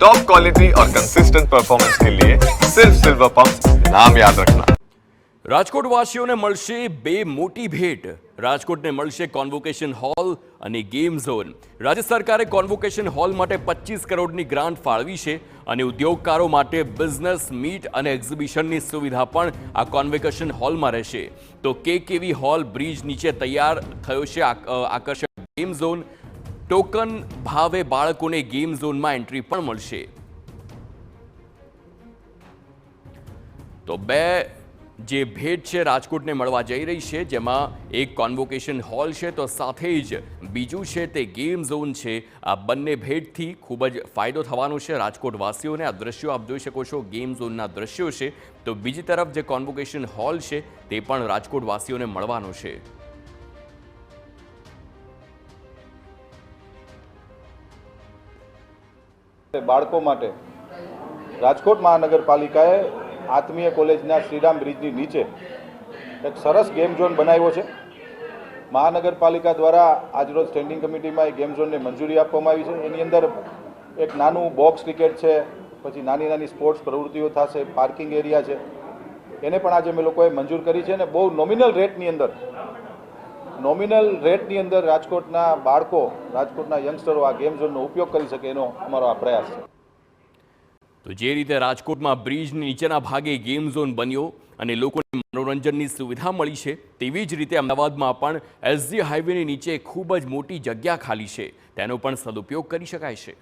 Top quality और consistent performance के लिए सिर्फ सिल्वर पंप नाम याद रखना। રાજકોટ વાસીઓને મળશે બે મોટી ભેટ। રાજકોટને મળશે કોન્વોકેશન હોલ અને ગેમ ઝોન। રાજ્ય સરકારે કોન્વોકેશન હોલ માટે 25 કરોડની ગ્રાન્ટ ફાળવી છે અને ઉદ્યોગકારો માટે બિઝનેસ મીટ અને એક્ઝિબિશનની સુવિધા પણ આ કોન્વોકેશન હોલમાં રહેશે। તો કેકેવી હોલ બ્રિજ નીચે તૈયાર થયો છે આકર્ષક ગેમ ઝોન। ટોકન ભાવે બાળકોને ગેમ ઝોનમાં એન્ટ્રી પણ મળશે। તો બે જે ભેટ છે રાજકોટને મળવા જઈ રહી છે, જેમાં એક કોન્વોકેશન હોલ છે તો સાથે જ બીજું છે તે ગેમ ઝોન છે। આ બંને ભેટથી ખૂબ જ ફાયદો થવાનો છે રાજકોટવાસીઓને। આ દ્રશ્યો આપ જોઈ શકો છો, ગેમ ઝોનના દ્રશ્યો છે। તો બીજી તરફ જે કોન્વોકેશન હોલ છે તે પણ રાજકોટવાસીઓને મળવાનો છે। બાળકો માટે રાજકોટ મહાનગરપાલિકાએ આત્મીય કોલેજના શ્રીરામ બ્રિજની નીચે એક સરસ ગેમ ઝોન બનાવ્યો છે। મહાનગરપાલિકા દ્વારા આજરોજ સ્ટેન્ડિંગ કમિટીમાં એ ગેમ ઝોનને મંજૂરી આપવામાં આવી છે। એની અંદર એક નાનું બોક્સ ક્રિકેટ છે, પછી નાની નાની સ્પોર્ટ્સ પ્રવૃત્તિઓ થશે, પાર્કિંગ એરિયા છે, એને પણ આજે અમે લોકોએ મંજૂર કરી છે। અને બહુ નોમિનલ રેટની અંદર રાજકોટના બાળકો, રાજકોટના યંગસ્ટરો આ ગેમ ઝોનનો ઉપયોગ કરી શકે એનો અમારો આ પ્રયાસ છે। તો જે રીતે રાજકોટમાં બ્રિજની નીચેના ભાગે ગેમ ઝોન બન્યો અને લોકોને મનોરંજનની સુવિધા મળી છે, તેવી જ રીતે અમદાવાદમાં પણ એસજી હાઈવેની નીચે ખૂબ જ મોટી જગ્યા ખાલી છે, તેનો પણ સદુપયોગ કરી શકાય છે।